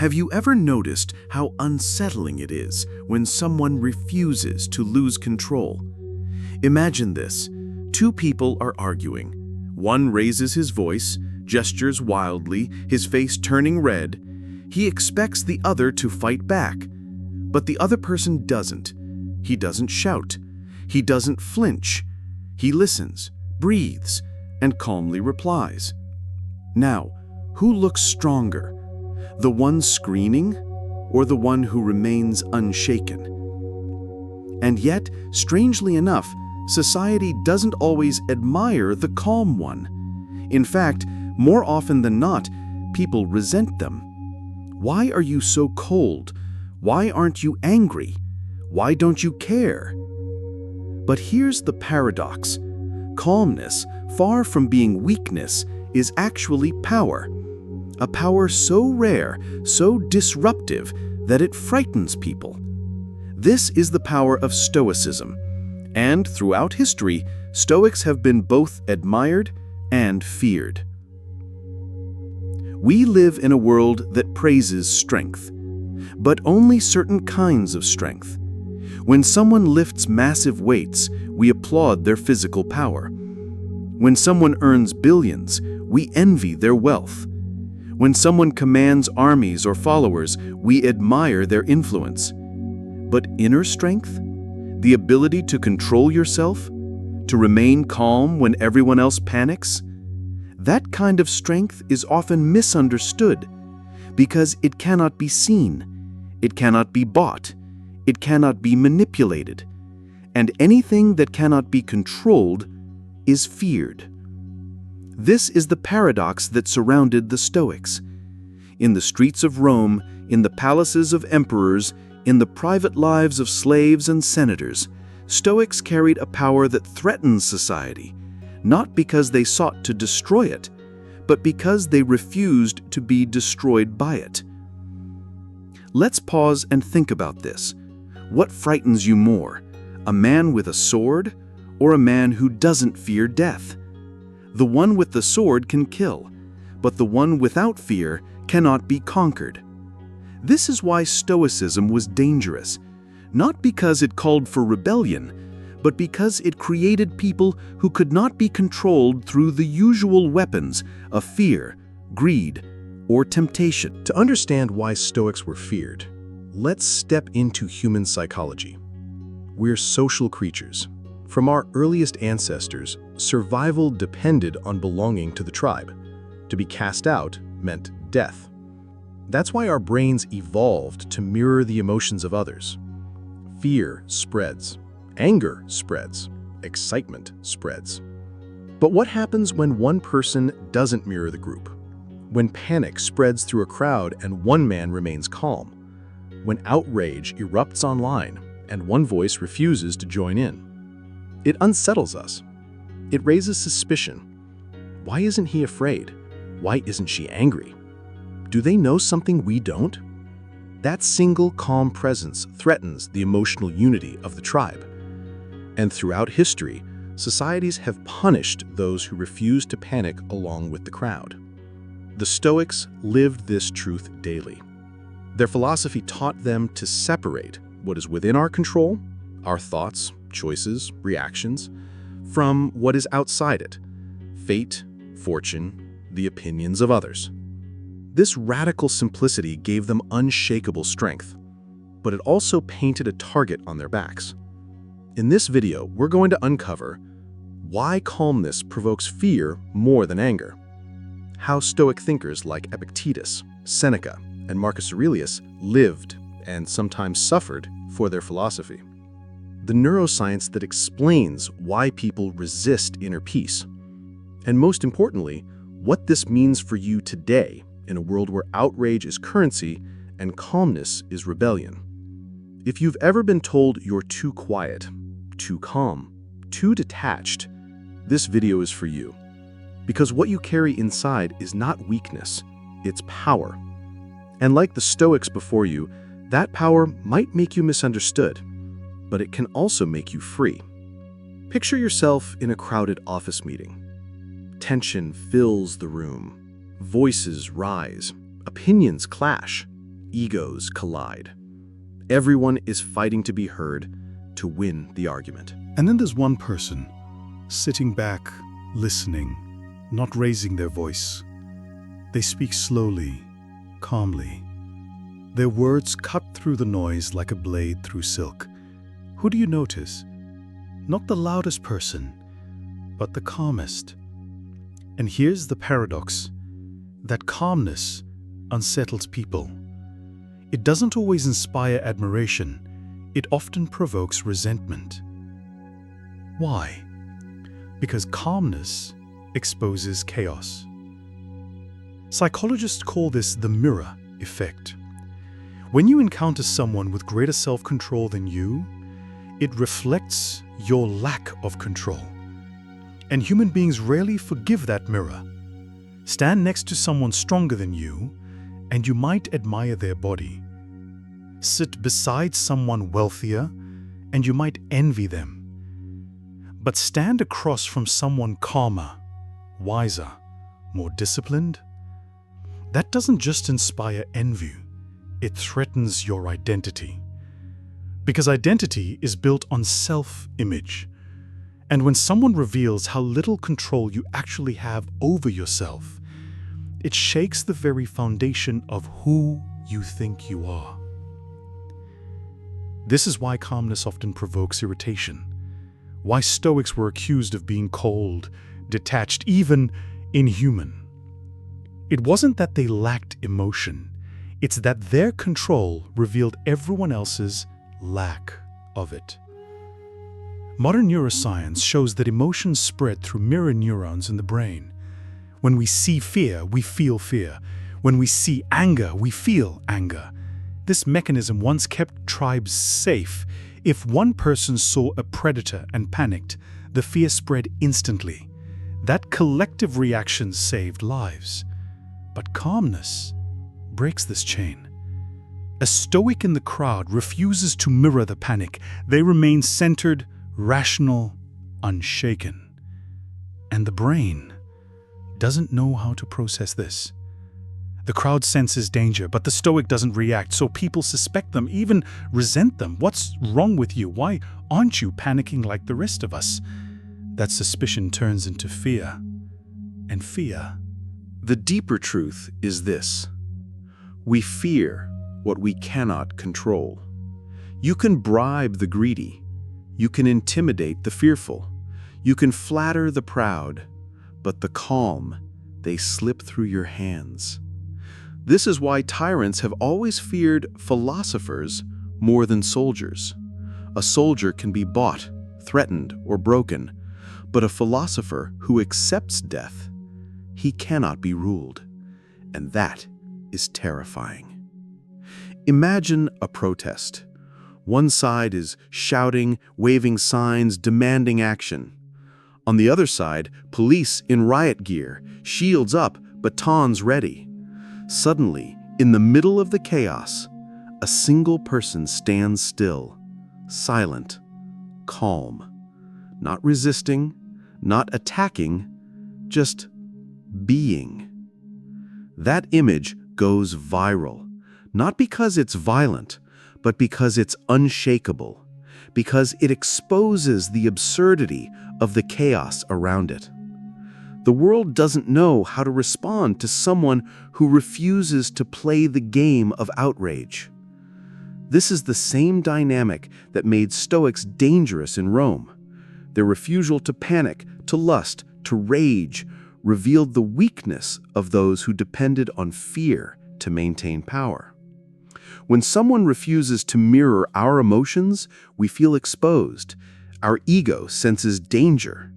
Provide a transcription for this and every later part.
Have you ever noticed how unsettling it is when someone refuses to lose control? Imagine this. Two people are arguing. One raises his voice, gestures wildly, his face turning red. He expects the other to fight back. But the other person doesn't. He doesn't shout. He doesn't flinch. He listens, breathes, and calmly replies. Now, who looks stronger? The one screaming or the one who remains unshaken? And yet, strangely enough, society doesn't always admire the calm one. In fact, more often than not, people resent them. Why are you so cold? Why aren't you angry? Why don't you care? But here's the paradox. Calmness, far from being weakness, is actually power. A power so rare, so disruptive, that it frightens people. This is the power of Stoicism. And throughout history, Stoics have been both admired and feared. We live in a world that praises strength, but only certain kinds of strength. When someone lifts massive weights, we applaud their physical power. When someone earns billions, we envy their wealth. When someone commands armies or followers, we admire their influence. But inner strength? The ability to control yourself? To remain calm when everyone else panics? That kind of strength is often misunderstood because it cannot be seen, it cannot be bought, it cannot be manipulated, and anything that cannot be controlled is feared. This is the paradox that surrounded the Stoics. In the streets of Rome, in the palaces of emperors, in the private lives of slaves and senators, Stoics carried a power that threatened society, not because they sought to destroy it, but because they refused to be destroyed by it. Let's pause and think about this. What frightens you more, a man with a sword or a man who doesn't fear death? The one with the sword can kill, but the one without fear cannot be conquered. This is why Stoicism was dangerous, not because it called for rebellion, but because it created people who could not be controlled through the usual weapons of fear, greed, or temptation. To understand why Stoics were feared, let's step into human psychology. We're social creatures. From our earliest ancestors, survival depended on belonging to the tribe. To be cast out meant death. That's why our brains evolved to mirror the emotions of others. Fear spreads, anger spreads, excitement spreads. But what happens when one person doesn't mirror the group? When panic spreads through a crowd and one man remains calm? When outrage erupts online and one voice refuses to join in? It unsettles us. It raises suspicion. Why isn't he afraid? Why isn't she angry? Do they know something we don't? That single calm presence threatens the emotional unity of the tribe. And throughout history, societies have punished those who refuse to panic along with the crowd. The Stoics lived this truth daily. Their philosophy taught them to separate what is within our control, our thoughts, choices, reactions, from what is outside it, fate, fortune, the opinions of others. This radical simplicity gave them unshakable strength, but it also painted a target on their backs. In this video, we're going to uncover why calmness provokes fear more than anger, how Stoic thinkers like Epictetus, Seneca, and Marcus Aurelius lived and sometimes suffered for their philosophy, the neuroscience that explains why people resist inner peace, and most importantly, what this means for you today in a world where outrage is currency and calmness is rebellion. If you've ever been told you're too quiet, too calm, too detached, this video is for you. Because what you carry inside is not weakness, it's power. And like the Stoics before you, that power might make you misunderstood, but it can also make you free. Picture yourself in a crowded office meeting. Tension fills the room. Voices rise. Opinions clash. egos collide. Everyone is fighting to be heard, to win the argument. And then there's one person, sitting back, listening, not raising their voice. They speak slowly, calmly. Their words cut through the noise like a blade through silk. Who do you notice? Not the loudest person, but the calmest. And here's the paradox, that calmness unsettles people. It doesn't always inspire admiration, it often provokes resentment. Why? Because calmness exposes chaos. Psychologists call this the mirror effect. When you encounter someone with greater self-control than you, it reflects your lack of control. And human beings rarely forgive that mirror. Stand next to someone stronger than you, and you might admire their body. Sit beside someone wealthier, and you might envy them. But stand across from someone calmer, wiser, more disciplined. That doesn't just inspire envy, it threatens your identity. Because identity is built on self-image. And when someone reveals how little control you actually have over yourself, it shakes the very foundation of who you think you are. This is why calmness often provokes irritation. Why Stoics were accused of being cold, detached, even inhuman. It wasn't that they lacked emotion, it's that their control revealed everyone else's lack of it. Modern neuroscience shows that emotions spread through mirror neurons in the brain. When we see fear, we feel fear. When we see anger, we feel anger. This mechanism once kept tribes safe. If one person saw a predator and panicked, the fear spread instantly. That collective reaction saved lives. But calmness breaks this chain. A Stoic in the crowd refuses to mirror the panic. They remain centered, rational, unshaken. And the brain doesn't know how to process this. The crowd senses danger, but the Stoic doesn't react, so people suspect them, even resent them. What's wrong with you? Why aren't you panicking like the rest of us? That suspicion turns into fear. And fear. The deeper truth is this: we fear what we cannot control. You can bribe the greedy. You can intimidate the fearful. You can flatter the proud. But the calm, they slip through your hands. This is why tyrants have always feared philosophers more than soldiers. A soldier can be bought, threatened, or broken, but a philosopher who accepts death, he cannot be ruled. And that is terrifying. Imagine a protest. One side is shouting, waving signs, demanding action. On the other side, police in riot gear, shields up, batons ready. Suddenly, in the middle of the chaos, a single person stands still, silent, calm, not resisting, not attacking, just being. That image goes viral, not because it's violent, but because it's unshakable, because it exposes the absurdity of the chaos around it. The world doesn't know how to respond to someone who refuses to play the game of outrage. This is the same dynamic that made Stoics dangerous in Rome. Their refusal to panic, to lust, to rage, revealed the weakness of those who depended on fear to maintain power. When someone refuses to mirror our emotions, we feel exposed. Our ego senses danger.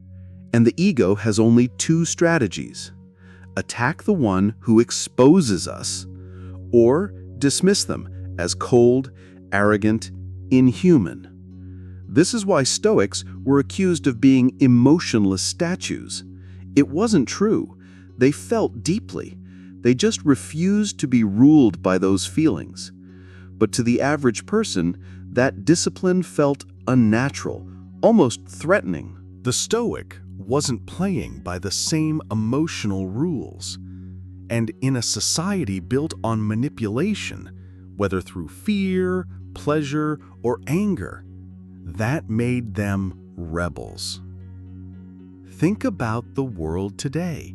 And the ego has only two strategies: attack the one who exposes us, or dismiss them as cold, arrogant, inhuman. This is why Stoics were accused of being emotionless statues. It wasn't true. They felt deeply. They just refused to be ruled by those feelings. But to the average person, that discipline felt unnatural, almost threatening. The Stoic wasn't playing by the same emotional rules. And in a society built on manipulation, whether through fear, pleasure, or anger. That made them rebels. Think about the world today.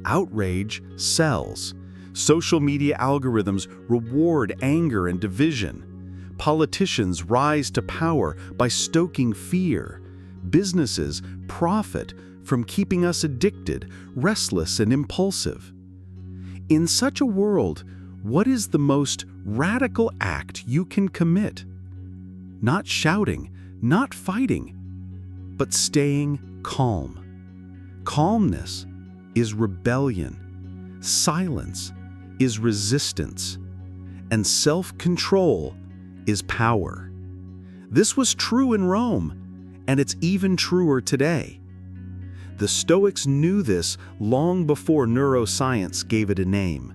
Outrage sells. Social media algorithms reward anger and division. Politicians rise to power by stoking fear. Businesses profit from keeping us addicted, restless, and impulsive. In such a world, what is the most radical act you can commit? Not shouting, not fighting, but staying calm. Calmness is rebellion. Silence is resistance. And self-control is power. This was true in Rome, and it's even truer today. The Stoics knew this long before neuroscience gave it a name.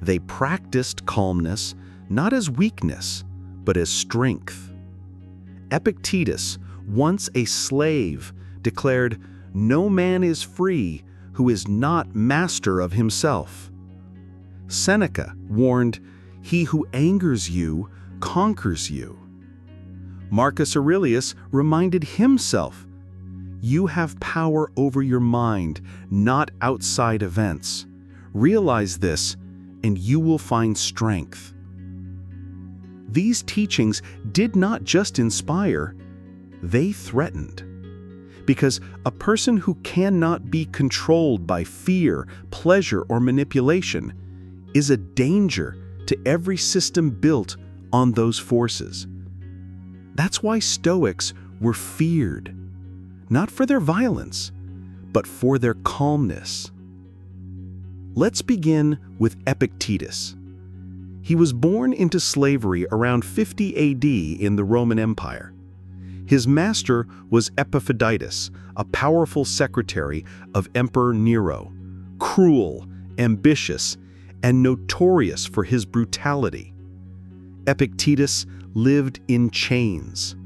They practiced calmness not as weakness, but as strength. Epictetus, once a slave, declared, "No man is free who is not master of himself." Seneca warned, "He who angers you conquers you." Marcus Aurelius reminded himself, "You have power over your mind, not outside events. Realize this, and you will find strength." These teachings did not just inspire, they threatened. Because a person who cannot be controlled by fear, pleasure, or manipulation is a danger to every system built on those forces. That's why Stoics were feared, not for their violence, but for their calmness. Let's begin with Epictetus. He was born into slavery around 50 AD in the Roman Empire. His master was Epictetus, a powerful secretary of Emperor Nero, cruel, ambitious, and notorious for his brutality. Epictetus lived in chains.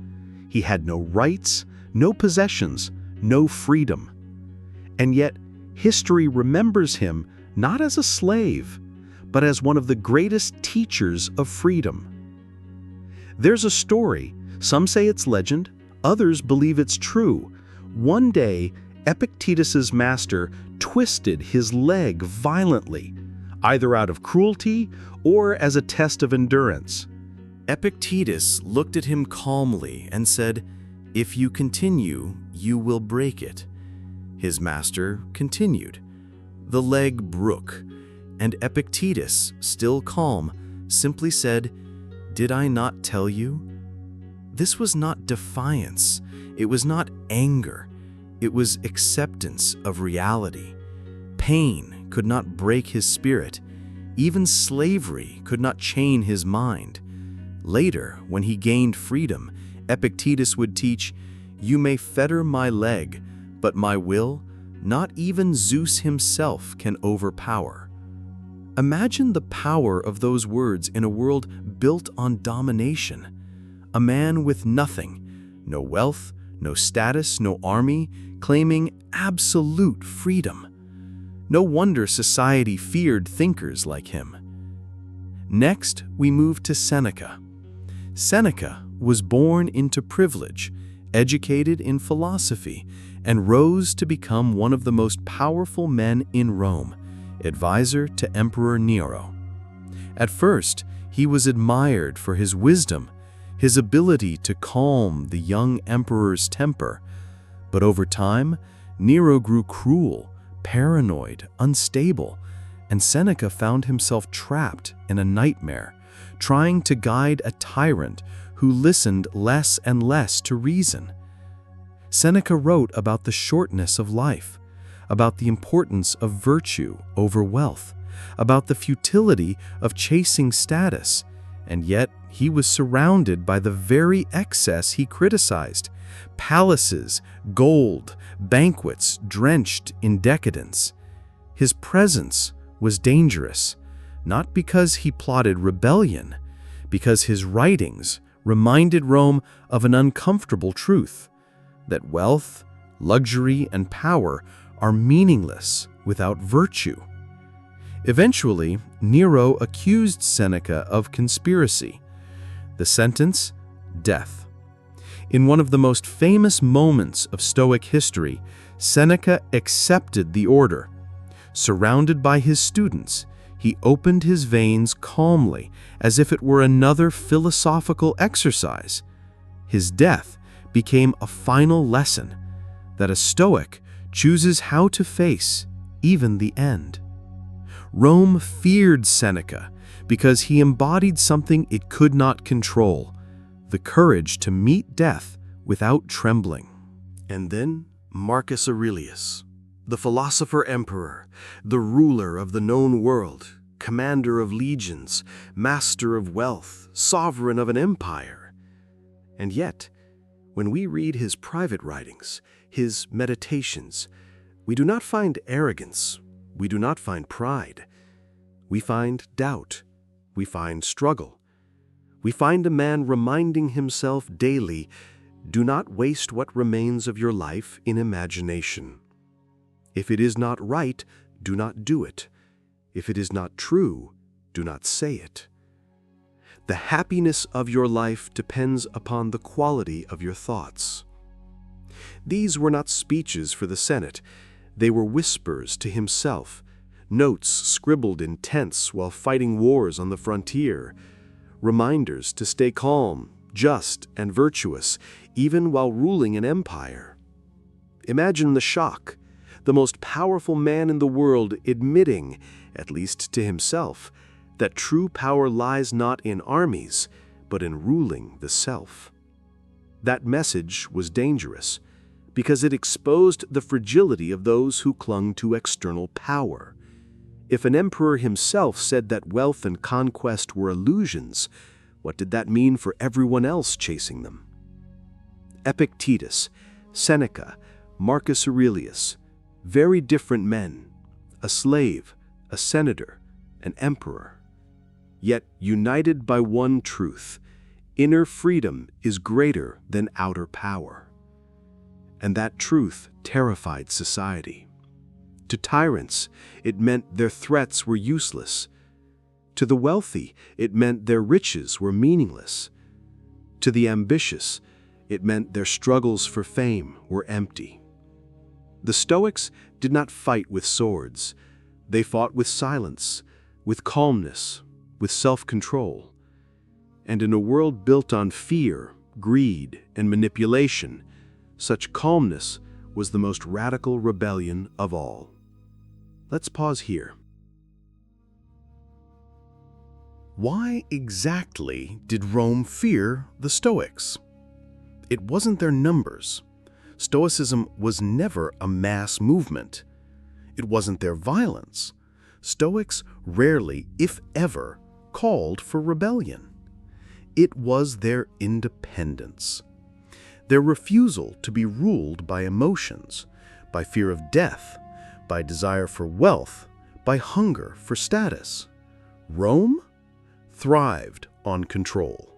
He had no rights, no possessions, no freedom. And yet, history remembers him not as a slave, but as one of the greatest teachers of freedom. There's a story, some say it's legend, others believe it's true. One day, Epictetus's master twisted his leg violently, either out of cruelty or as a test of endurance. Epictetus looked at him calmly and said, "If you continue, you will break it." His master continued. The leg broke, and Epictetus, still calm, simply said, "Did I not tell you?" This was not defiance, it was not anger, it was acceptance of reality. Pain could not break his spirit, even slavery could not chain his mind. Later, when he gained freedom, Epictetus would teach, "You may fetter my leg, but my will, not even Zeus himself can overpower." Imagine the power of those words in a world built on domination. A man with nothing, no wealth, no status, no army, claiming absolute freedom. No wonder society feared thinkers like him. Next, we move to Seneca. Seneca was born into privilege, educated in philosophy, and rose to become one of the most powerful men in Rome, advisor to Emperor Nero. At first, he was admired for his wisdom, his ability to calm the young emperor's temper. But over time, Nero grew cruel, paranoid, unstable, and Seneca found himself trapped in a nightmare, trying to guide a tyrant who listened less and less to reason. Seneca wrote about the shortness of life, about the importance of virtue over wealth, about the futility of chasing status, and yet he was surrounded by the very excess he criticized: palaces, gold, banquets drenched in decadence. His presence was dangerous, not because he plotted rebellion, because his writings reminded Rome of an uncomfortable truth, that wealth, luxury, and power are meaningless without virtue. Eventually, Nero accused Seneca of conspiracy. The sentence? Death. In one of the most famous moments of Stoic history, Seneca accepted the order. Surrounded by his students, he opened his veins calmly, as if it were another philosophical exercise. His death became a final lesson that a Stoic chooses how to face even the end. Rome feared Seneca because he embodied something it could not control, the courage to meet death without trembling. And then Marcus Aurelius, the philosopher-emperor, the ruler of the known world, commander of legions, master of wealth, sovereign of an empire. And yet, when we read his private writings, his meditations, we do not find arrogance, we do not find pride. We find doubt, we find struggle. We find a man reminding himself daily, do not waste what remains of your life in imagination. If it is not right, do not do it. If it is not true, do not say it. The happiness of your life depends upon the quality of your thoughts. These were not speeches for the Senate. They were whispers to himself, notes scribbled in tents while fighting wars on the frontier, reminders to stay calm, just, and virtuous, even while ruling an empire. Imagine the shock, the most powerful man in the world admitting, at least to himself, that true power lies not in armies, but in ruling the self. That message was dangerous, because it exposed the fragility of those who clung to external power. If an emperor himself said that wealth and conquest were illusions, what did that mean for everyone else chasing them? Epictetus, Seneca, Marcus Aurelius, very different men, a slave, a senator, an emperor, yet united by one truth: inner freedom is greater than outer power. And that truth terrified society. To tyrants, it meant their threats were useless. To the wealthy, it meant their riches were meaningless. To the ambitious, it meant their struggles for fame were empty. The Stoics did not fight with swords. They fought with silence, with calmness, with self-control. And in a world built on fear, greed, and manipulation, such calmness was the most radical rebellion of all. Let's pause here. Why exactly did Rome fear the Stoics? It wasn't their numbers. Stoicism was never a mass movement. It wasn't their violence. Stoics rarely, if ever, called for rebellion. It was their independence. Their refusal to be ruled by emotions, by fear of death, by desire for wealth, by hunger for status. Rome thrived on control.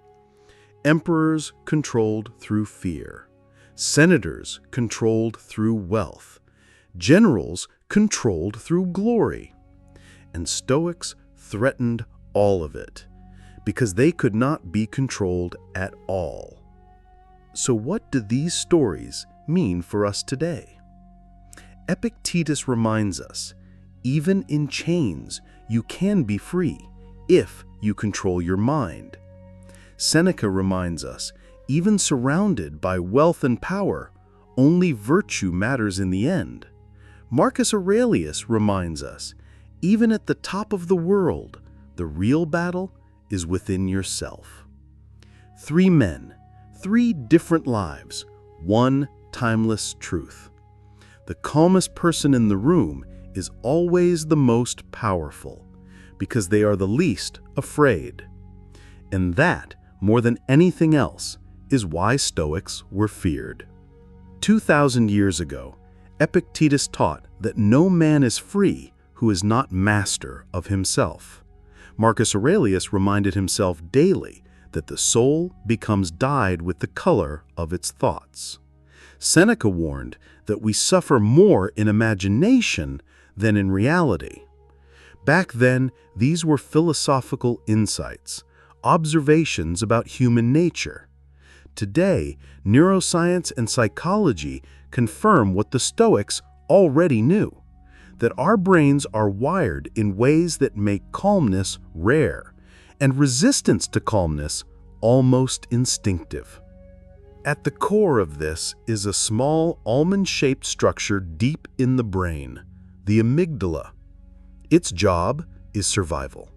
Emperors controlled through fear. Senators controlled through wealth. Generals controlled through glory. And Stoics threatened all of it, because they could not be controlled at all. So what do these stories mean for us today? Epictetus reminds us, even in chains, you can be free if you control your mind. Seneca reminds us, even surrounded by wealth and power, only virtue matters in the end. Marcus Aurelius reminds us, even at the top of the world, the real battle is within yourself. 3 men, 3 different lives, one timeless truth. The calmest person in the room is always the most powerful, because they are the least afraid. And that, more than anything else, is why Stoics were feared. 2,000 years ago, Epictetus taught that no man is free who is not master of himself. Marcus Aurelius reminded himself daily that the soul becomes dyed with the color of its thoughts. Seneca warned that we suffer more in imagination than in reality. Back then, these were philosophical insights, observations about human nature. Today, neuroscience and psychology confirm what the Stoics already knew, that our brains are wired in ways that make calmness rare, and resistance to calmness almost instinctive. At the core of this is a small almond-shaped structure deep in the brain, the amygdala. Its job is survival.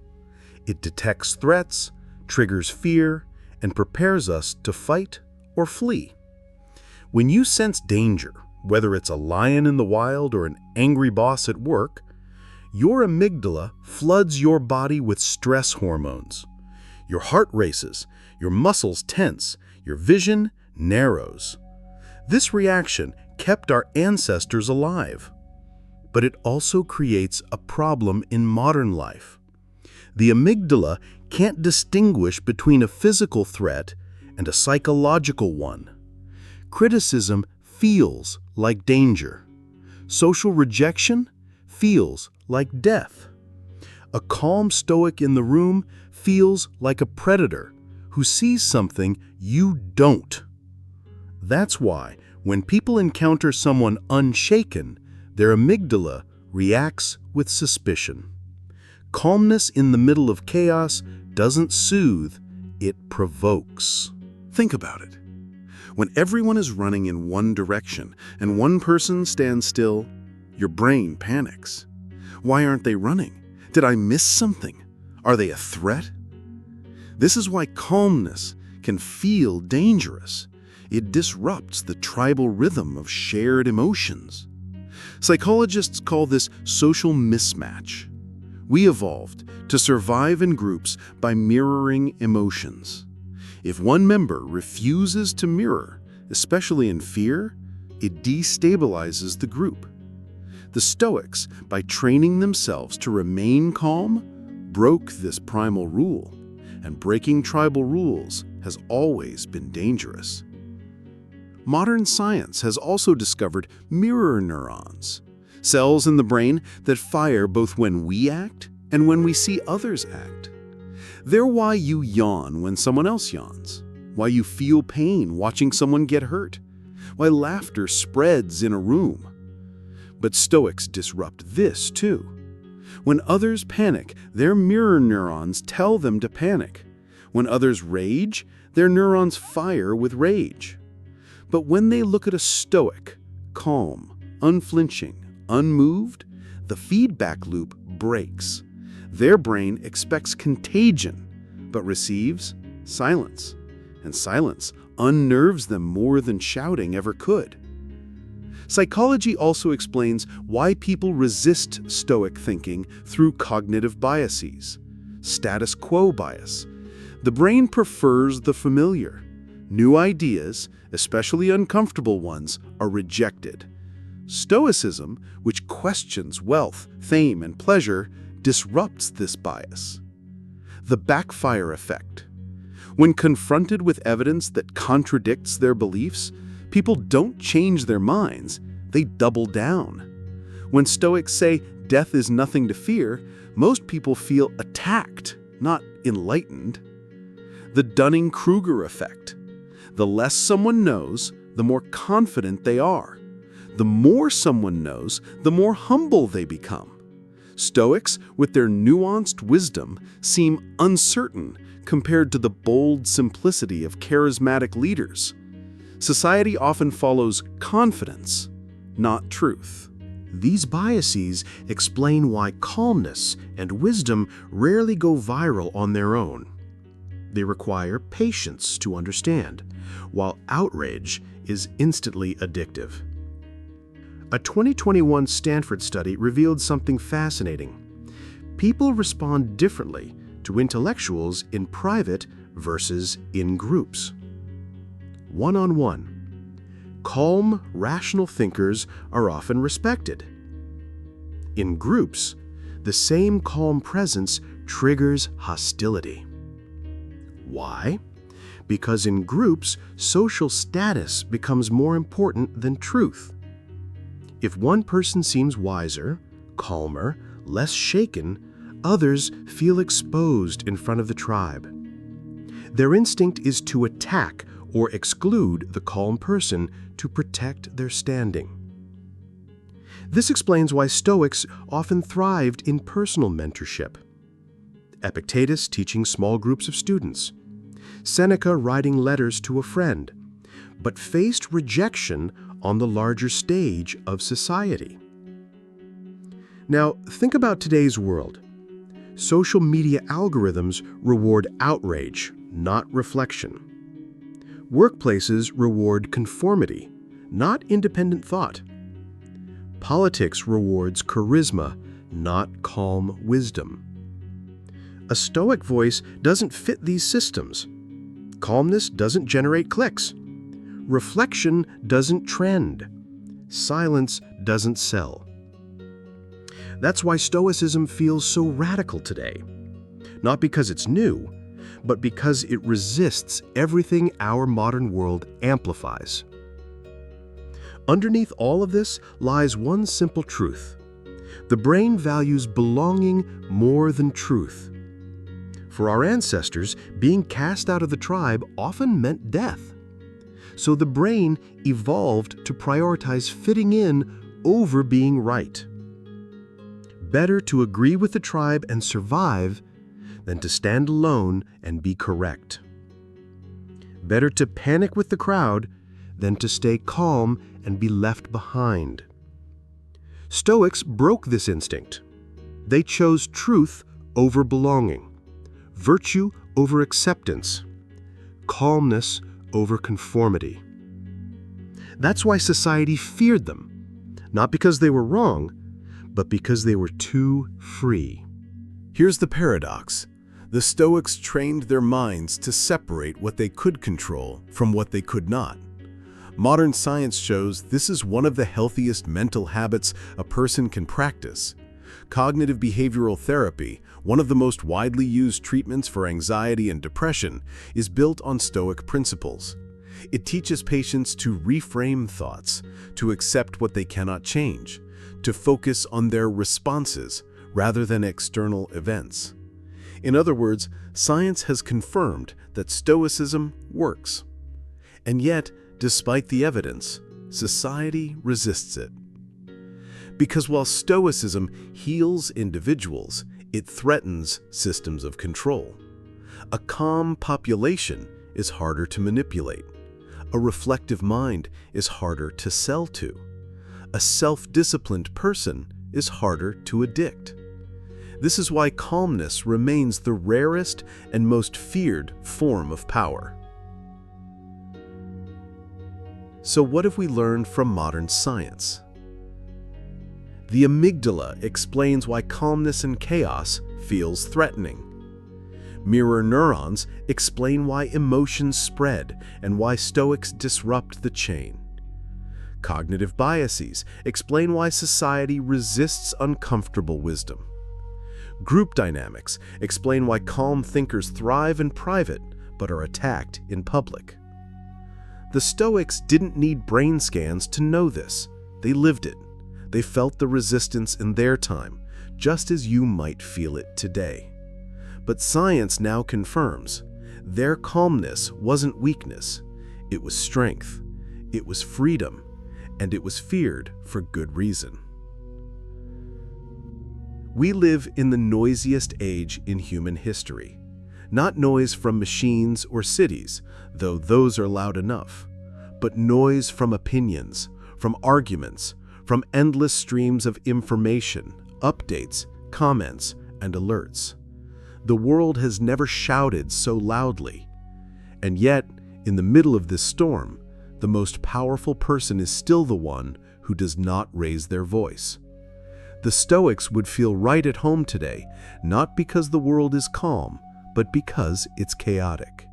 It detects threats, triggers fear, and prepares us to fight or flee. When you sense danger, whether it's a lion in the wild or an angry boss at work, your amygdala floods your body with stress hormones. Your heart races, your muscles tense, your vision narrows. This reaction kept our ancestors alive. But it also creates a problem in modern life. The amygdala can't distinguish between a physical threat and a psychological one. Criticism feels like danger. Social rejection feels like death. A calm Stoic in the room feels like a predator who sees something you don't. That's why, when people encounter someone unshaken, their amygdala reacts with suspicion. Calmness in the middle of chaos doesn't soothe, it provokes. Think about it. When everyone is running in one direction and one person stands still, your brain panics. Why aren't they running? Did I miss something? Are they a threat? This is why calmness can feel dangerous. It disrupts the tribal rhythm of shared emotions. Psychologists call this social mismatch. We evolved to survive in groups by mirroring emotions. If one member refuses to mirror, especially in fear, it destabilizes the group. The Stoics, by training themselves to remain calm, broke this primal rule, and breaking tribal rules has always been dangerous. Modern science has also discovered mirror neurons, cells in the brain that fire both when we act and when we see others act. They're why you yawn when someone else yawns, why you feel pain watching someone get hurt, why laughter spreads in a room. But Stoics disrupt this too. When others panic, their mirror neurons tell them to panic. When others rage, their neurons fire with rage. But when they look at a Stoic, calm, unflinching, unmoved, the feedback loop breaks. Their brain expects contagion, but receives silence. And silence unnerves them more than shouting ever could. Psychology also explains why people resist Stoic thinking through cognitive biases. Status quo bias. The brain prefers the familiar. New ideas, especially uncomfortable ones, are rejected. Stoicism, which questions wealth, fame, and pleasure, disrupts this bias. The backfire effect. When confronted with evidence that contradicts their beliefs, people don't change their minds, they double down. When Stoics say death is nothing to fear, most people feel attacked, not enlightened. The Dunning-Kruger effect. The less someone knows, the more confident they are. The more someone knows, the more humble they become. Stoics, with their nuanced wisdom, seem uncertain compared to the bold simplicity of charismatic leaders. Society often follows confidence, not truth. These biases explain why calmness and wisdom rarely go viral on their own. They require patience to understand, while outrage is instantly addictive. A 2021 Stanford study revealed something fascinating. People respond differently to intellectuals in private versus in groups. One-on-one. Calm, rational thinkers are often respected. In groups, the same calm presence triggers hostility. Why? Because in groups, social status becomes more important than truth. If one person seems wiser, calmer, less shaken, Others feel exposed in front of the tribe. Their instinct is to attack or exclude the calm person to protect their standing. This explains why Stoics often thrived in personal mentorship. Epictetus teaching small groups of students, Seneca writing letters to a friend, but faced rejection on the larger stage of society. Now, think about today's world. Social media algorithms reward outrage, not reflection. Workplaces reward conformity, not independent thought. Politics rewards charisma, not calm wisdom. A Stoic voice doesn't fit these systems. Calmness doesn't generate clicks. Reflection doesn't trend. Silence doesn't sell. That's why Stoicism feels so radical today. Not because it's new, but because it resists everything our modern world amplifies. Underneath all of this lies one simple truth. The brain values belonging more than truth. For our ancestors, being cast out of the tribe often meant death. So the brain evolved to prioritize fitting in over being right. Better to agree with the tribe and survive than to stand alone and be correct. Better to panic with the crowd than to stay calm and be left behind. Stoics broke this instinct. They chose truth over belonging, virtue over acceptance, calmness over conformity. That's why society feared them, not because they were wrong, but because they were too free. Here's the paradox. The Stoics trained their minds to separate what they could control from what they could not. Modern science shows this is one of the healthiest mental habits a person can practice. Cognitive behavioral therapy, one of the most widely used treatments for anxiety and depression, is built on Stoic principles. It teaches patients to reframe thoughts, to accept what they cannot change, to focus on their responses rather than external events. In other words, science has confirmed that Stoicism works. And yet, despite the evidence, society resists it. Because while Stoicism heals individuals, it threatens systems of control. A calm population is harder to manipulate. A reflective mind is harder to sell to. A self-disciplined person is harder to addict. This is why calmness remains the rarest and most feared form of power. So what have we learned from modern science? The amygdala explains why calmness and chaos feels threatening. Mirror neurons explain why emotions spread and why Stoics disrupt the chain. Cognitive biases explain why society resists uncomfortable wisdom. Group dynamics explain why calm thinkers thrive in private but are attacked in public. The Stoics didn't need brain scans to know this. They lived it. They felt the resistance in their time, just as you might feel it today. But science now confirms their calmness wasn't weakness. It was strength. It was freedom. And it was feared for good reason. We live in the noisiest age in human history. Not noise from machines or cities, though those are loud enough, but noise from opinions, from arguments, from endless streams of information, updates, comments, and alerts. The world has never shouted so loudly. And yet, in the middle of this storm, the most powerful person is still the one who does not raise their voice. The Stoics would feel right at home today, not because the world is calm, but because it's chaotic.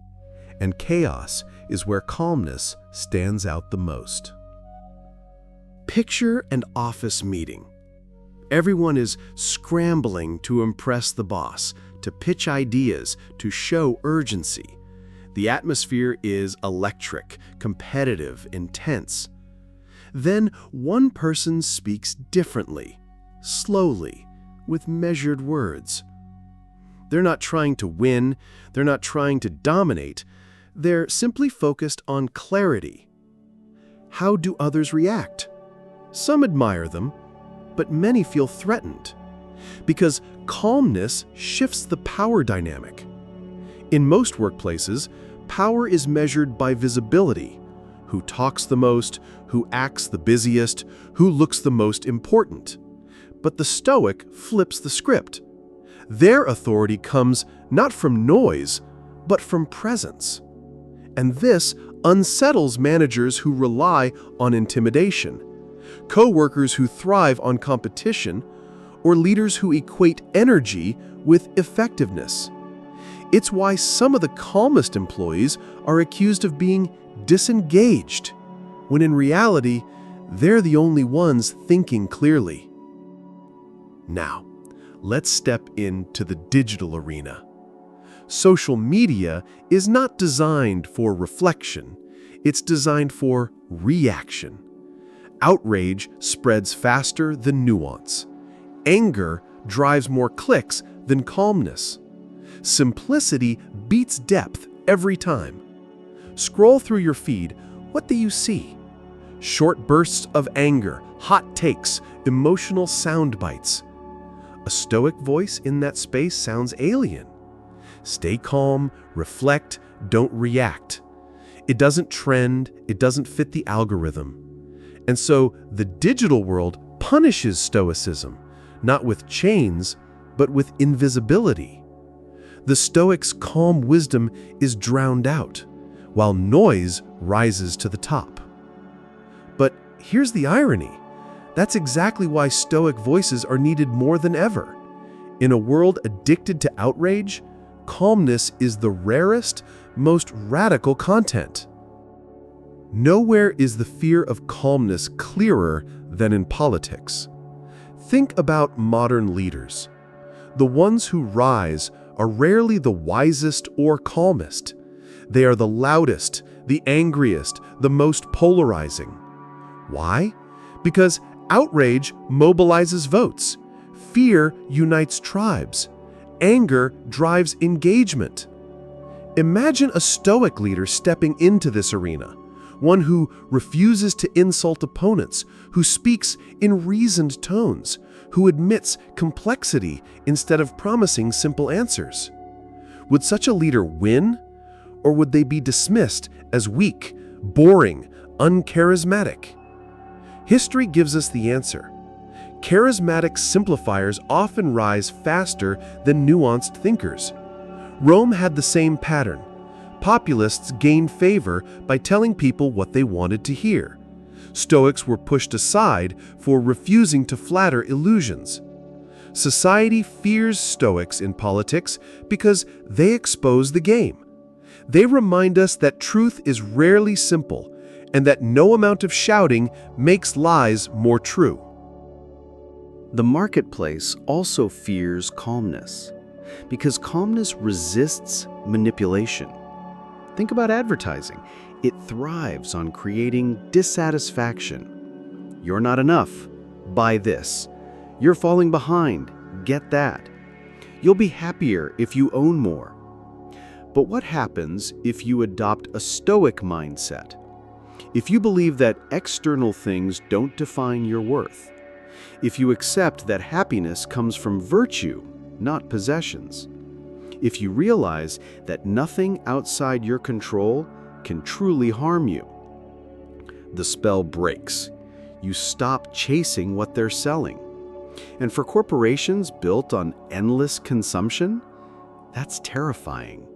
And chaos is where calmness stands out the most. Picture an office meeting. Everyone is scrambling to impress the boss, to pitch ideas, to show urgency. The atmosphere is electric, competitive, intense. Then one person speaks differently, slowly, with measured words. They're not trying to win, they're not trying to dominate, they're simply focused on clarity. How do others react? Some admire them, but many feel threatened, because calmness shifts the power dynamic. In most workplaces, power is measured by visibility: who talks the most, who acts the busiest, who looks the most important. But the Stoic flips the script. Their authority comes not from noise, but from presence. And this unsettles managers who rely on intimidation, co-workers who thrive on competition, or leaders who equate energy with effectiveness. It's why some of the calmest employees are accused of being disengaged, when in reality, they're the only ones thinking clearly. Now, let's step into the digital arena. Social media is not designed for reflection, it's designed for reaction. Outrage spreads faster than nuance. Anger drives more clicks than calmness. Simplicity beats depth every time. Scroll through your feed, what do you see? Short bursts of anger, hot takes, emotional sound bites. A Stoic voice in that space sounds alien. Stay calm, reflect, don't react. It doesn't trend, it doesn't fit the algorithm. And so the digital world punishes Stoicism, not with chains, but with invisibility. The Stoics' calm wisdom is drowned out, while noise rises to the top. But here's the irony. That's exactly why Stoic voices are needed more than ever. In a world addicted to outrage, calmness is the rarest, most radical content. Nowhere is the fear of calmness clearer than in politics. Think about modern leaders. The ones who rise are rarely the wisest or calmest. They are the loudest, the angriest, the most polarizing. Why? Because outrage mobilizes votes. Fear unites tribes. Anger drives engagement. Imagine a Stoic leader stepping into this arena, one who refuses to insult opponents, who speaks in reasoned tones, who admits complexity instead of promising simple answers. Would such a leader win, or would they be dismissed as weak, boring, uncharismatic? History gives us the answer. Charismatic simplifiers often rise faster than nuanced thinkers. Rome had the same pattern. Populists gained favor by telling people what they wanted to hear. Stoics were pushed aside for refusing to flatter illusions. Society fears Stoics in politics because they expose the game. They remind us that truth is rarely simple and that no amount of shouting makes lies more true. The marketplace also fears calmness, because calmness resists manipulation. Think about advertising. It thrives on creating dissatisfaction. You're not enough. Buy this. You're falling behind. Get that. You'll be happier if you own more. But what happens if you adopt a Stoic mindset? If you believe that external things don't define your worth? If you accept that happiness comes from virtue, not possessions? If you realize that nothing outside your control can truly harm you? The spell breaks. You stop chasing what they're selling. And for corporations built on endless consumption, that's terrifying.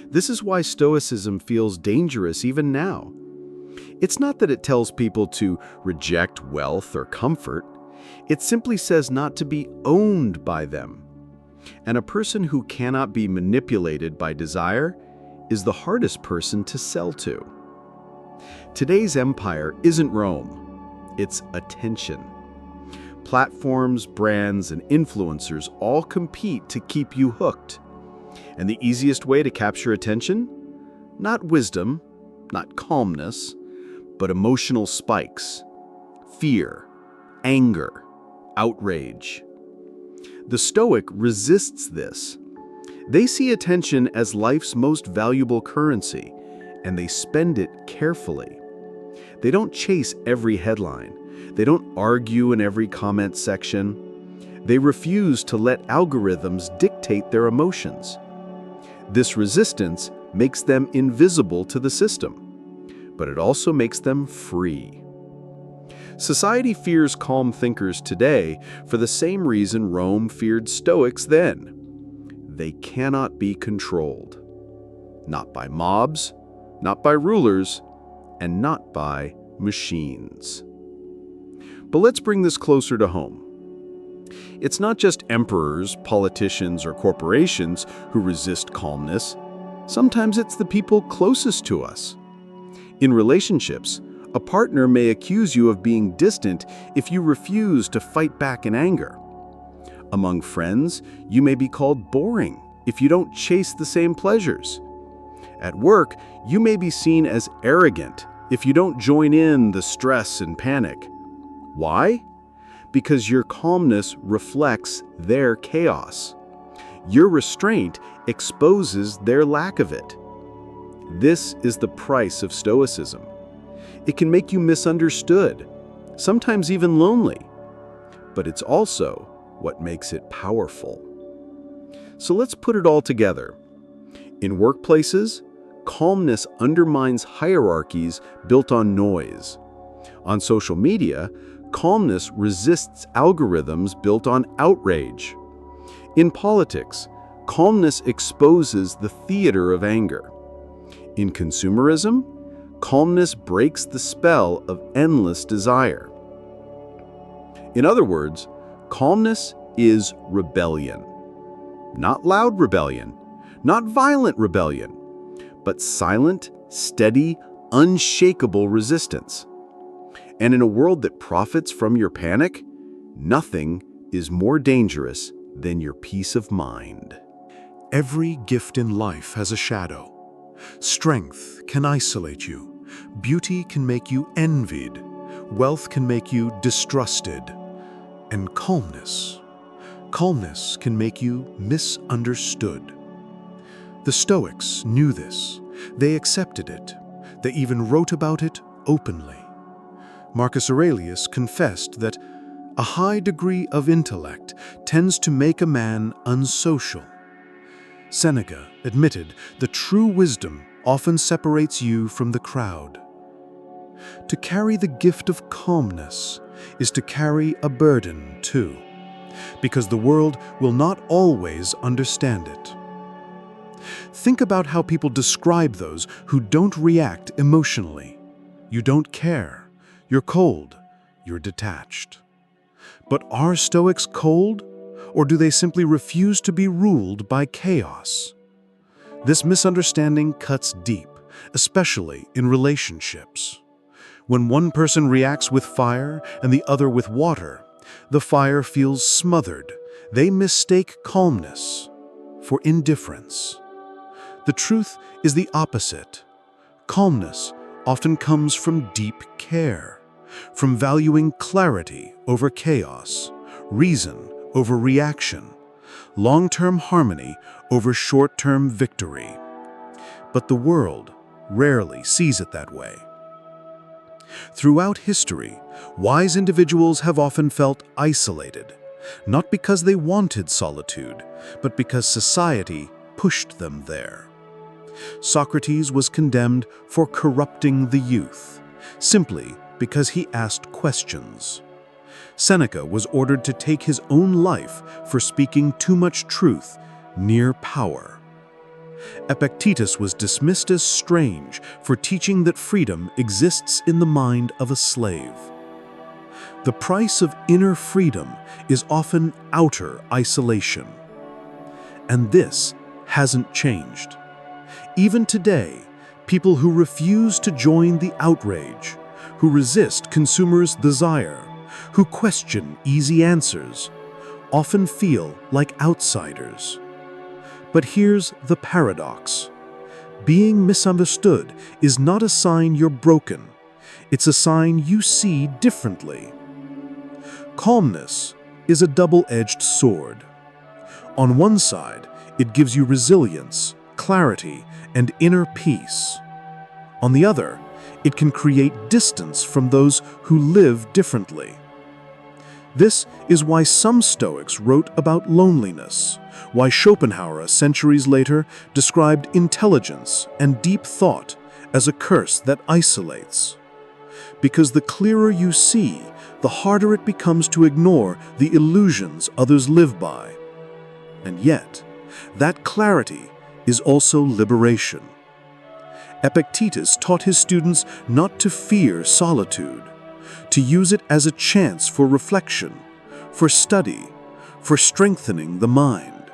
This is why Stoicism feels dangerous even now. It's not that it tells people to reject wealth or comfort. It simply says not to be owned by them. And a person who cannot be manipulated by desire is the hardest person to sell to. Today's empire isn't Rome, it's attention. Platforms, brands, and influencers all compete to keep you hooked. And the easiest way to capture attention? Not wisdom, not calmness, but emotional spikes, fear, anger, outrage. The Stoic resists this. They see attention as life's most valuable currency, and they spend it carefully. They don't chase every headline. They don't argue in every comment section. They refuse to let algorithms dictate their emotions. This resistance makes them invisible to the system, but it also makes them free. Society fears calm thinkers today for the same reason Rome feared Stoics then. They cannot be controlled. Not by mobs, not by rulers, and not by machines. But let's bring this closer to home. It's not just emperors, politicians, or corporations who resist calmness. Sometimes it's the people closest to us. In relationships, a partner may accuse you of being distant if you refuse to fight back in anger. Among friends, you may be called boring if you don't chase the same pleasures. At work, you may be seen as arrogant if you don't join in the stress and panic. Why? Because your calmness reflects their chaos. Your restraint exposes their lack of it. This is the price of Stoicism. It can make you misunderstood, sometimes even lonely, but it's also what makes it powerful. So let's put it all together. In workplaces, calmness undermines hierarchies built on noise. On social media, calmness resists algorithms built on outrage. In politics, calmness exposes the theater of anger. In consumerism, calmness breaks the spell of endless desire. In other words, calmness is rebellion. Not loud rebellion, not violent rebellion, but silent, steady, unshakable resistance. And in a world that profits from your panic, nothing is more dangerous than your peace of mind. Every gift in life has a shadow. Strength can isolate you. Beauty can make you envied. Wealth can make you distrusted. And calmness can make you misunderstood. The Stoics knew this. They accepted it. They even wrote about it openly. Marcus Aurelius confessed that a high degree of intellect tends to make a man unsocial. Seneca admitted that true wisdom often separates you from the crowd. To carry the gift of calmness is to carry a burden too, because the world will not always understand it. Think about how people describe those who don't react emotionally. You don't care. You're cold. You're detached. But are Stoics cold, or do they simply refuse to be ruled by chaos? This misunderstanding cuts deep, especially in relationships. When one person reacts with fire and the other with water, the fire feels smothered. They mistake calmness for indifference. The truth is the opposite. Calmness often comes from deep care, from valuing clarity over chaos, reason over reaction, long-term harmony over short-term victory. But the world rarely sees it that way. Throughout history, wise individuals have often felt isolated, not because they wanted solitude, but because society pushed them there. Socrates was condemned for corrupting the youth, simply because he asked questions. Seneca was ordered to take his own life for speaking too much truth near power. Epictetus was dismissed as strange for teaching that freedom exists in the mind of a slave. The price of inner freedom is often outer isolation. And this hasn't changed. Even today, people who refuse to join the outrage, who resist consumers' desire, who question easy answers, often feel like outsiders. But here's the paradox. Being misunderstood is not a sign you're broken. It's a sign you see differently. Calmness is a double-edged sword. On one side, It gives you resilience, clarity, and inner peace. On the other, it can create distance from those who live differently. This is why some Stoics wrote about loneliness, why Schopenhauer, centuries later, described intelligence and deep thought as a curse that isolates. Because the clearer you see, the harder it becomes to ignore the illusions others live by. And yet, that clarity is also liberation. Epictetus taught his students not to fear solitude, to use it as a chance for reflection, for study, for strengthening the mind.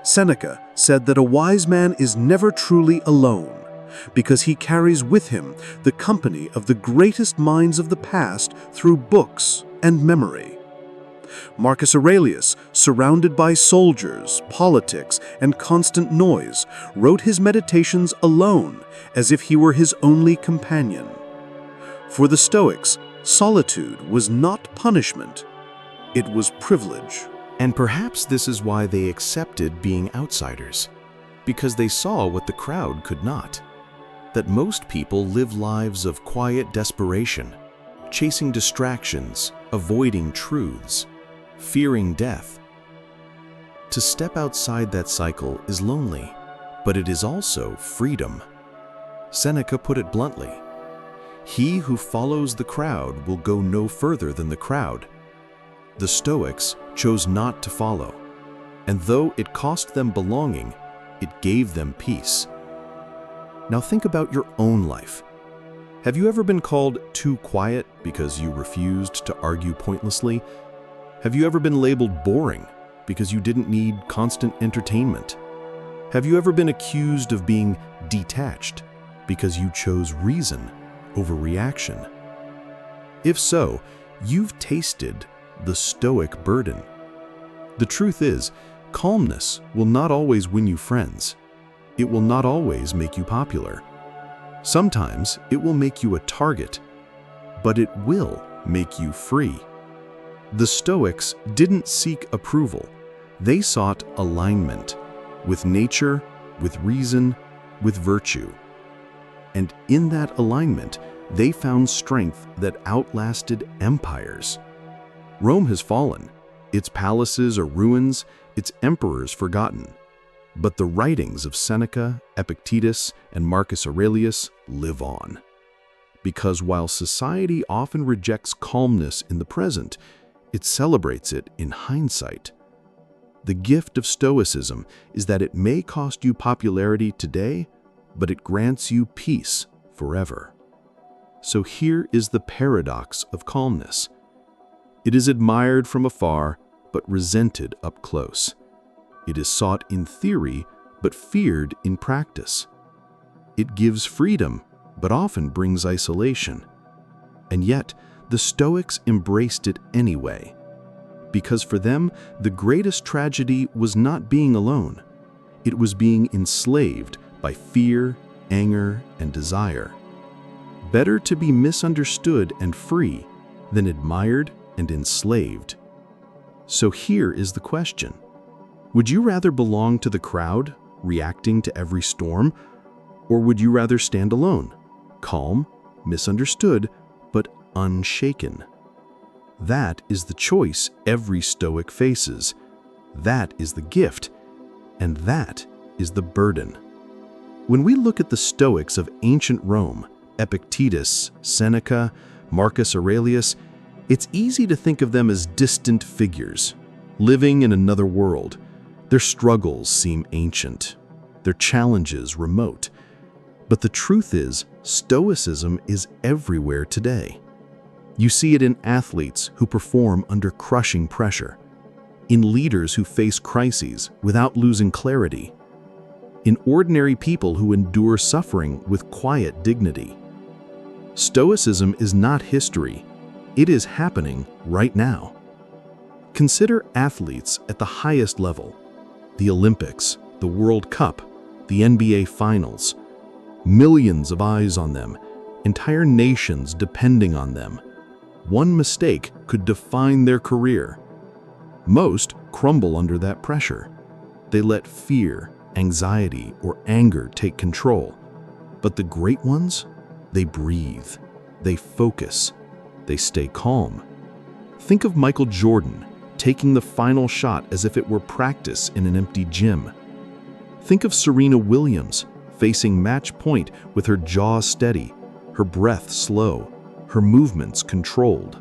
Seneca said that a wise man is never truly alone, because he carries with him the company of the greatest minds of the past through books and memory. Marcus Aurelius, surrounded by soldiers, politics, and constant noise, wrote his meditations alone, as if he were his only companion. For the Stoics, solitude was not punishment, it was privilege. And perhaps this is why they accepted being outsiders, because they saw what the crowd could not. That most people live lives of quiet desperation, chasing distractions, avoiding truths, fearing death. To step outside that cycle is lonely, but it is also freedom. Seneca put it bluntly, "He who follows the crowd will go no further than the crowd." The Stoics chose not to follow, and though it cost them belonging, it gave them peace. Now think about your own life. Have you ever been called too quiet because you refused to argue pointlessly? Have you ever been labeled boring because you didn't need constant entertainment? Have you ever been accused of being detached because you chose reason over reaction? If so, you've tasted the Stoic burden. The truth is, calmness will not always win you friends. It will not always make you popular. Sometimes it will make you a target, but it will make you free. The Stoics didn't seek approval. They sought alignment with nature, with reason, with virtue. And in that alignment, they found strength that outlasted empires. Rome has fallen. Its palaces are ruins, its emperors forgotten. But the writings of Seneca, Epictetus, and Marcus Aurelius live on. Because while society often rejects calmness in the present, it celebrates it in hindsight. The gift of Stoicism is that it may cost you popularity today, but it grants you peace forever. So here is the paradox of calmness. It is admired from afar, but resented up close. It is sought in theory, but feared in practice. It gives freedom, but often brings isolation. And yet, the Stoics embraced it anyway, because for them, the greatest tragedy was not being alone. It was being enslaved by fear, anger, and desire. Better to be misunderstood and free than admired and enslaved. So here is the question. Would you rather belong to the crowd, reacting to every storm, or would you rather stand alone, calm, misunderstood, but unshaken? That is the choice every Stoic faces. That is the gift, and that is the burden. When we look at the Stoics of ancient Rome, Epictetus, Seneca, Marcus Aurelius, it's easy to think of them as distant figures, living in another world. Their struggles seem ancient, their challenges remote. But the truth is, Stoicism is everywhere today. You see it in athletes who perform under crushing pressure, in leaders who face crises without losing clarity, in ordinary people who endure suffering with quiet dignity. Stoicism is not history, it is happening right now. Consider athletes at the highest level. The Olympics, the World Cup, the NBA Finals. Millions of eyes on them, entire nations depending on them. One mistake could define their career. Most crumble under that pressure. They let fear, anxiety, or anger take control. But the great ones, they breathe, they focus, they stay calm. Think of Michael Jordan taking the final shot as if it were practice in an empty gym. Think of Serena Williams facing match point with her jaw steady, her breath slow, her movements controlled.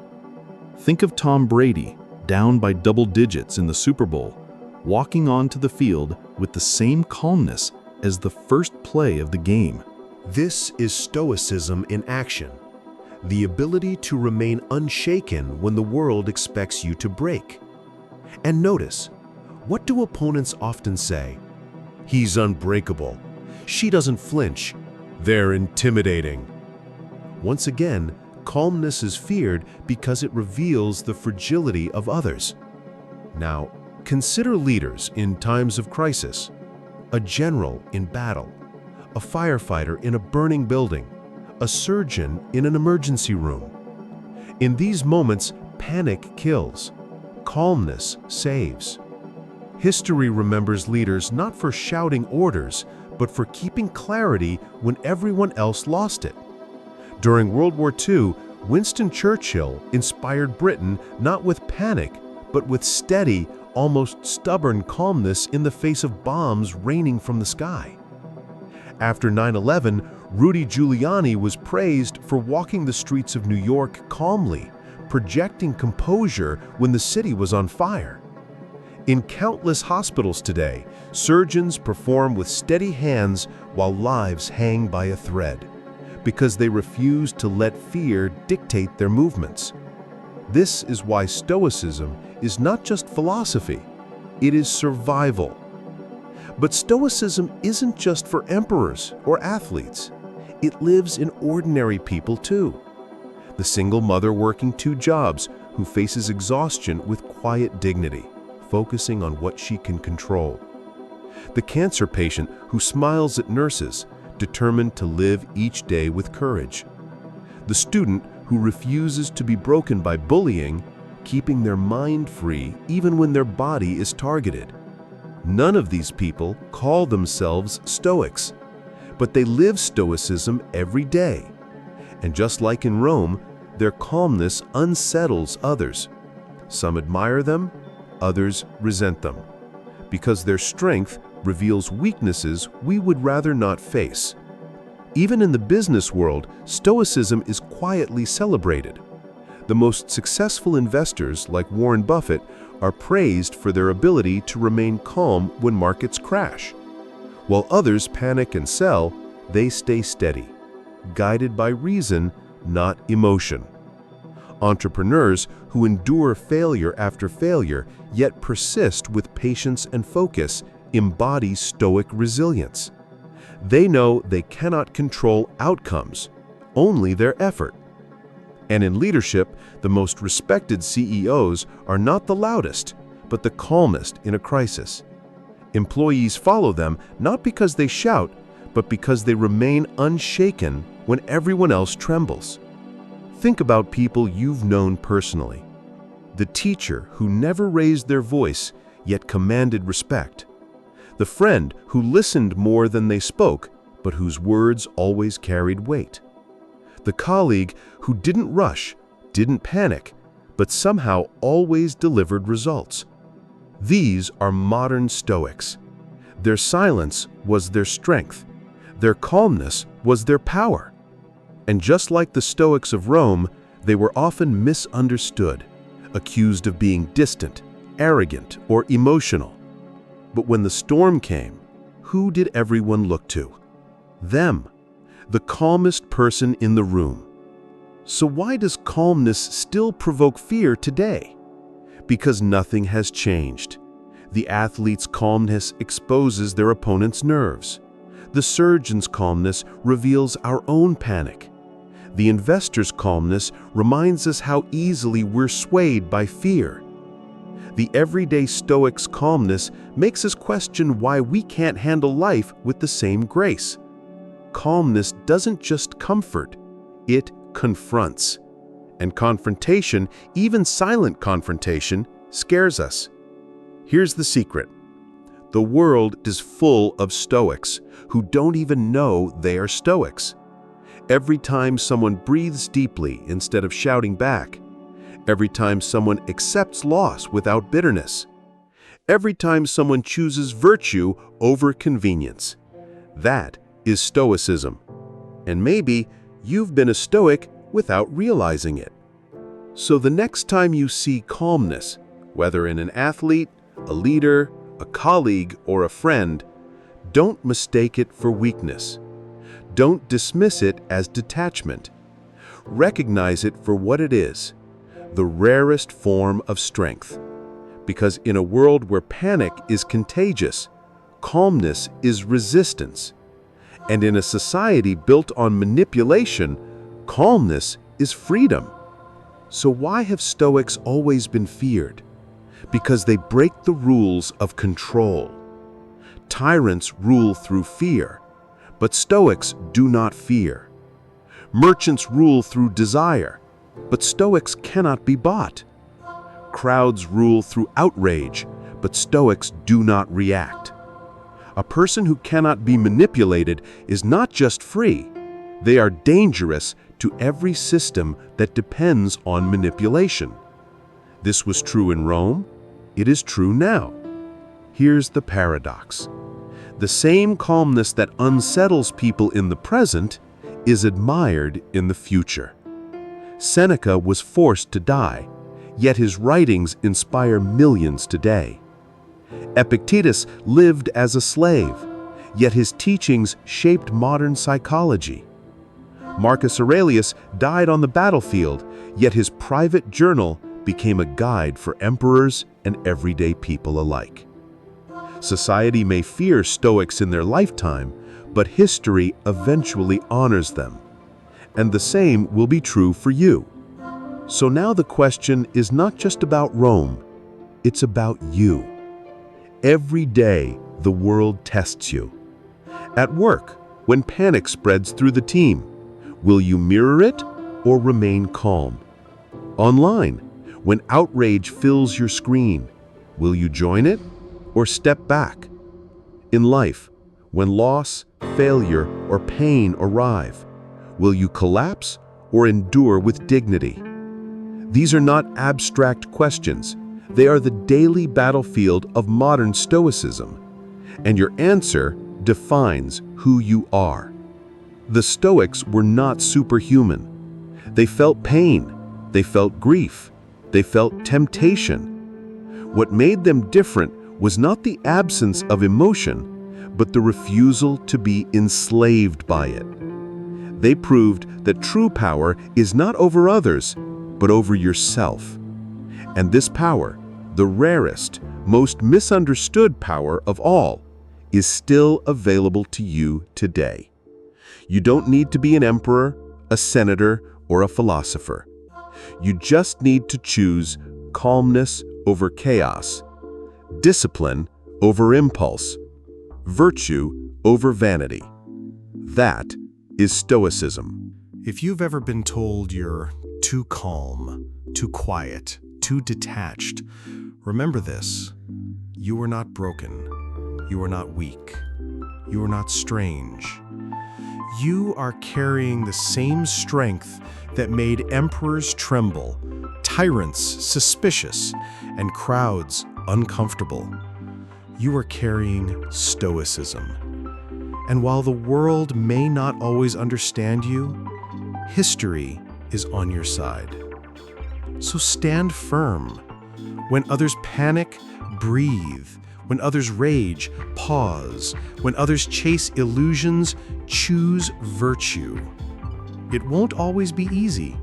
Think of Tom Brady, down by double digits in the Super Bowl, walking onto the field with the same calmness as the first play of the game. This is Stoicism in action, the ability to remain unshaken when the world expects you to break. And notice, what do opponents often say? He's unbreakable. She doesn't flinch. They're intimidating. Once again, calmness is feared because it reveals the fragility of others. Now, consider leaders in times of crisis, a general in battle, a firefighter in a burning building, a surgeon in an emergency room. In these moments, panic kills. Calmness saves. History remembers leaders not for shouting orders, but for keeping clarity when everyone else lost it. During World War II, Winston Churchill inspired Britain not with panic, but with steady, almost stubborn calmness in the face of bombs raining from the sky. After 9/11, Rudy Giuliani was praised for walking the streets of New York calmly, projecting composure when the city was on fire. In countless hospitals today, surgeons perform with steady hands while lives hang by a thread, because they refuse to let fear dictate their movements. This is why Stoicism is not just philosophy, it is survival. But Stoicism isn't just for emperors or athletes. It lives in ordinary people too. The single mother working 2 jobs who faces exhaustion with quiet dignity, focusing on what she can control. The cancer patient who smiles at nurses, determined to live each day with courage. The student who refuses to be broken by bullying, keeping their mind free even when their body is targeted. None of these people call themselves Stoics, but they live Stoicism every day. And just like in Rome, their calmness unsettles others. Some admire them, others resent them, because their strength reveals weaknesses we would rather not face. Even in the business world, Stoicism is quietly celebrated. The most successful investors, like Warren Buffett, are praised for their ability to remain calm when markets crash. While others panic and sell, they stay steady, guided by reason, not emotion. Entrepreneurs who endure failure after failure, yet persist with patience and focus, embody Stoic resilience. They know they cannot control outcomes, only their effort. And in leadership, the most respected CEOs are not the loudest, but the calmest in a crisis. Employees follow them not because they shout, but because they remain unshaken when everyone else trembles. Think about people you've known personally. The teacher who never raised their voice, yet commanded respect. The friend who listened more than they spoke, but whose words always carried weight. The colleague who didn't rush, didn't panic, but somehow always delivered results. These are modern Stoics. Their silence was their strength. Their calmness was their power. And just like the Stoics of Rome, they were often misunderstood, accused of being distant, arrogant, or emotional. But when the storm came, who did everyone look to? Them, the calmest person in the room. So why does calmness still provoke fear today? Because nothing has changed. The athlete's calmness exposes their opponent's nerves. The surgeon's calmness reveals our own panic. The investor's calmness reminds us how easily we're swayed by fear. The everyday Stoic's calmness makes us question why we can't handle life with the same grace. Calmness doesn't just comfort, it confronts. And confrontation, even silent confrontation, scares us. Here's the secret. The world is full of Stoics who don't even know they are Stoics. Every time someone breathes deeply instead of shouting back, every time someone accepts loss without bitterness, every time someone chooses virtue over convenience, that is Stoicism. And maybe you've been a Stoic without realizing it. So the next time you see calmness, whether in an athlete, a leader, a colleague, or a friend, don't mistake it for weakness. Don't dismiss it as detachment. Recognize it for what it is, the rarest form of strength. Because in a world where panic is contagious, calmness is resistance. And in a society built on manipulation, calmness is freedom. So why have Stoics always been feared? Because they break the rules of control. Tyrants rule through fear, but Stoics do not fear. Merchants rule through desire, but Stoics cannot be bought. Crowds rule through outrage, but Stoics do not react. A person who cannot be manipulated is not just free, they are dangerous to every system that depends on manipulation. This was true in Rome, it is true now. Here's the paradox. The same calmness that unsettles people in the present is admired in the future. Seneca was forced to die, yet his writings inspire millions today. Epictetus lived as a slave, yet his teachings shaped modern psychology. Marcus Aurelius died on the battlefield, yet his private journal became a guide for emperors and everyday people alike. Society may fear Stoics in their lifetime, but history eventually honors them. And the same will be true for you. So now the question is not just about Rome, it's about you. Every day, the world tests you. At work, when panic spreads through the team, will you mirror it or remain calm? Online, when outrage fills your screen, will you join it or step back? In life, when loss, failure, or pain arrive, will you collapse or endure with dignity? These are not abstract questions. They are the daily battlefield of modern Stoicism, and your answer defines who you are. The Stoics were not superhuman. They felt pain, they felt grief, they felt temptation. What made them different was not the absence of emotion, but the refusal to be enslaved by it. They proved that true power is not over others, but over yourself. And this power, the rarest, most misunderstood power of all, is still available to you today. You don't need to be an emperor, a senator, or a philosopher. You just need to choose calmness over chaos, discipline over impulse, virtue over vanity. That is Stoicism. If you've ever been told you're too calm, too quiet, too detached, remember this: you are not broken, you are not weak, you are not strange. You are carrying the same strength that made emperors tremble, tyrants suspicious, and crowds uncomfortable. You are carrying Stoicism. And while the world may not always understand you, history is on your side. So stand firm. When others panic, breathe. When others rage, pause. When others chase illusions, choose virtue. It won't always be easy.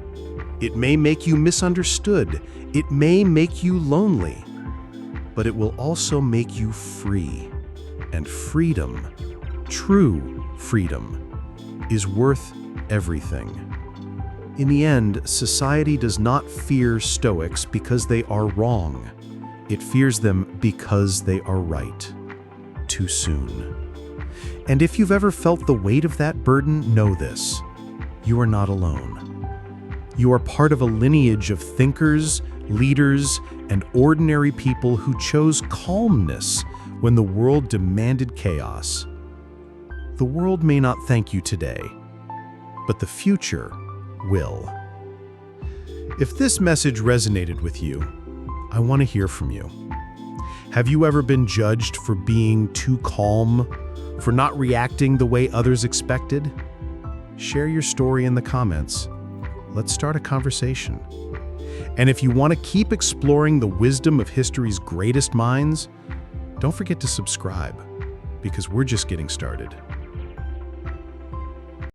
It may make you misunderstood. It may make you lonely. But it will also make you free. And freedom, true freedom, is worth everything. In the end, society does not fear Stoics because they are wrong. It fears them because they are right. Too soon. And if you've ever felt the weight of that burden, know this: you are not alone. You are part of a lineage of thinkers, leaders, and ordinary people who chose calmness when the world demanded chaos. The world may not thank you today, but the future will. If this message resonated with you, I want to hear from you. Have you ever been judged for being too calm, for not reacting the way others expected? Share your story in the comments. Let's start a conversation. And if you want to keep exploring the wisdom of history's greatest minds, don't forget to subscribe, because we're just getting started.